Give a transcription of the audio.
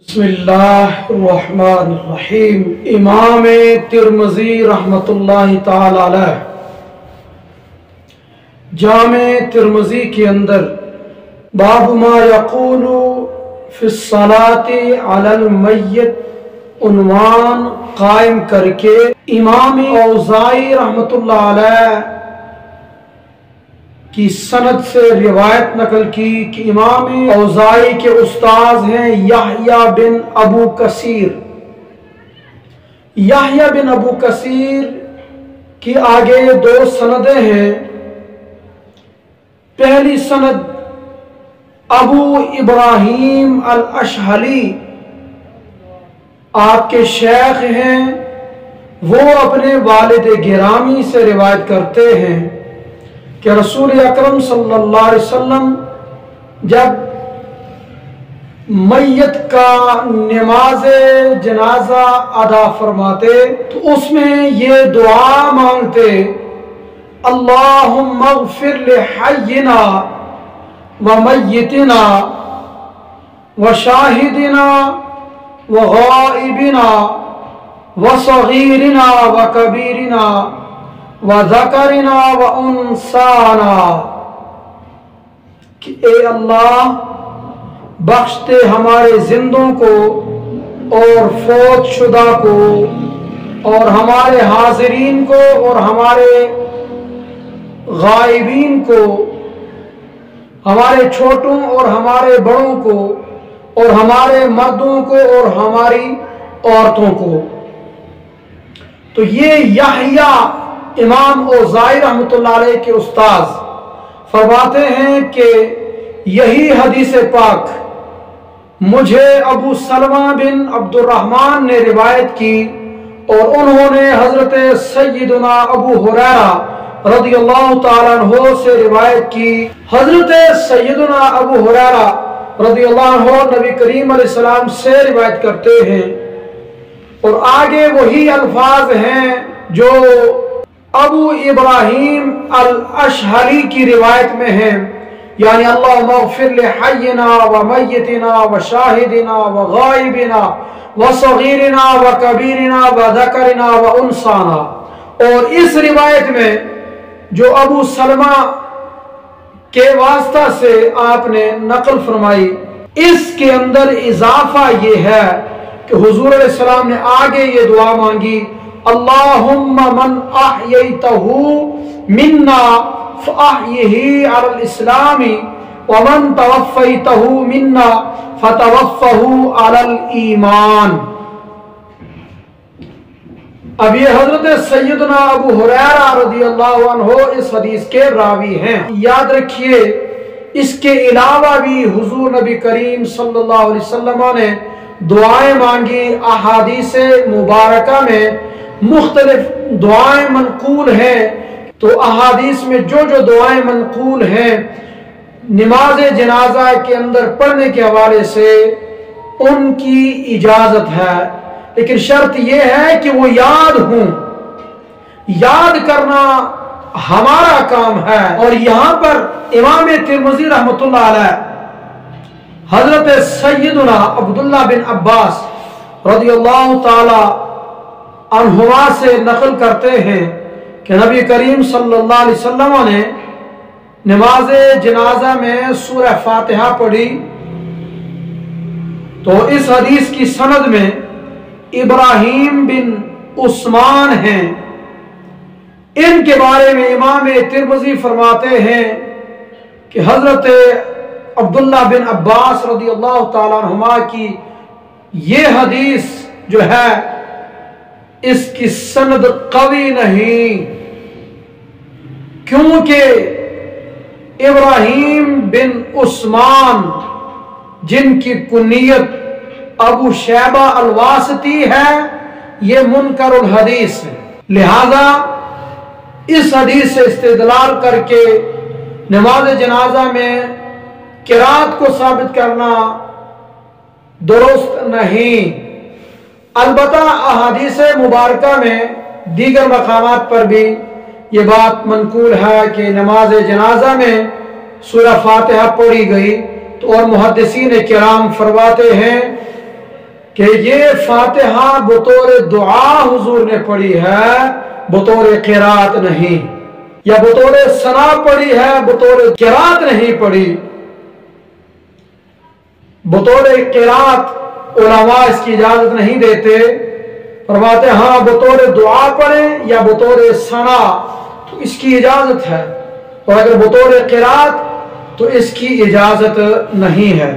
बिस्मिल्लाहिर्रहमानिर्रहीम। इमाम तिरमिज़ी रहमतुल्लाहि ताला अलैह जामे तिरमिज़ी के अंदर बाब मा यक़ूलु फ़िस्सलाति अलल मय्यत उन्वान कायम करके इमाम औज़ाई रहमतुल्लाह अलैह की सनद से रिवायत नकल की कि इमाम औज़ाई के उस्ताद हैं याह्या बिन अबू कसीर। याह्या बिन अबू कसीर की आगे दो सनदें हैं। पहली सनद अबू इब्राहिम अल अशहली आपके शेख हैं, वो अपने वालिद गिरामी से रिवायत करते हैं कि रसूल अकरम सल्लल्लाहु अलैहि वसल्लम जब मैयत का नमाज जनाजा अदा फरमाते तो उसमें ये दुआ मांगते, अल्लाहुम्मा अग़फ़िर लिहय्यिना व मय्यितिना व शाहिदिना व गाइबिना व सगीरिना व कबीरिना व ज़करिना व उन्साना, कि ए अल्लाह बख्शते हमारे जिंदों को और फौत शुदा को और हमारे हाजिरीन को और हमारे गायबीन को, हमारे छोटों और हमारे बड़ों को और हमारे मर्दों को और हमारी औरतों को। तो ये याह्या इमाम औज़ाई रहमतुल्लाह अलैह के उस्ताद फरमाते हैं कि यही हदीस पाक मुझे अबू सलमा बिन अब्दुर्रहमान ने रिवायत की और उन्होंने हजरत सय्यदना अबू हुरैरा रदियल्लाहु ताला अन्हु से रिवायत की। हजरत सय्यदना अबू हुरैरा रदियल्लाहु अन्हु नबी करीम अलैहिस्सलाम से रिवायत करते हैं और आगे वही अल्फाज हैं जो अबू इब्राहिम अल अशहली की रिवायत में है, यानी अल्लाहुम्मा अग़फ़िर लिहय्यिना व मय्यितिना व शाहिदिना व गाइबिना व सगीरिना व कबीरिना व ज़करिना व उन्साना। और इस रिवायत में जो अबू सलमा के वास्ता से आपने नकल फरमाई, इसके अंदर इजाफा ये है कि हुजूर अलैहि सलाम ने आगे ये दुआ मांगी, अल्लाहुम्मा मन अहयैतहु मिन्ना फअहयिही अलल इस्लामी व मन तवफ़्फ़ैतहु मिन्ना फतवफ़्फ़हु अलल ईमान। अब ये हजरत सैयदना अबू हुरैरा रदियल्लाहु अन्हु इस हदीस के रावी हैं। याद रखिए, इसके अलावा भी हुजूर नबी करीम सल्लल्लाहु अलैहि वसल्लम ने दुआएं मांगी। अहादीस मुबारका में मुख्तलिफ दुआएं मनकूल हैं, तो अहादीस में जो जो दुआएं मनकूल हैं नमाज जनाजा के अंदर पढ़ने के हवाले से उनकी इजाजत है, लेकिन शर्त यह है कि वो याद हों। याद करना हमारा काम है। और यहां पर इमाम तिरमिज़ी रहमतुल्लाह अलैह हजरत सय्यदना अब्दुल्लाह बिन अब्बास रदियल्लाहु ताला अन्हुमा से नकल करते हैं कि नबी करीम सल्लल्लाहु अलैहि वसल्लम ने नमाज जनाजा में सूरह फातिहा पढ़ी। तो इस हदीस की सनद में इब्राहिम बिन उस्मान हैं। इनके बारे में इमाम तिरमिज़ी फरमाते हैं कि हजरत अब्दुल्लाह बिन अब्बास रदियल्लाहु ताला अन्हुमा की ये हदीस जो है इसकी सनद कवी नहीं, क्योंकि इब्राहिम बिन उस्मान जिनकी कुनियत अबू शैबा अल-वासिती है, ये मुनकरुल हदीस है। लिहाजा इस हदीस से इस्तेदलाल करके नमाज जनाजा में किरात को साबित करना दुरुस्त नहीं। अलबत्ता अहादीस मुबारका में दीगर मकामात पर भी ये बात मनकूल है कि नमाज जनाजा में सूरह फातिहा पढ़ी गई। तो और मुहद्दिसीन किराम फरमाते हैं کہ یہ فاتحہ بطور دعا حضور نے پڑھی ہے، بطور قرات نہیں، یا بطور ثنا پڑھی ہے، بطور قرات نہیں پڑھی۔ بطور قرات علماء اس کی اجازت نہیں دیتے، فرماتے ہاں بطور دعا پڑھیں یا بطور ثنا تو اس کی اجازت ہے، اور اگر بطور قرات تو اس کی اجازت نہیں ہے۔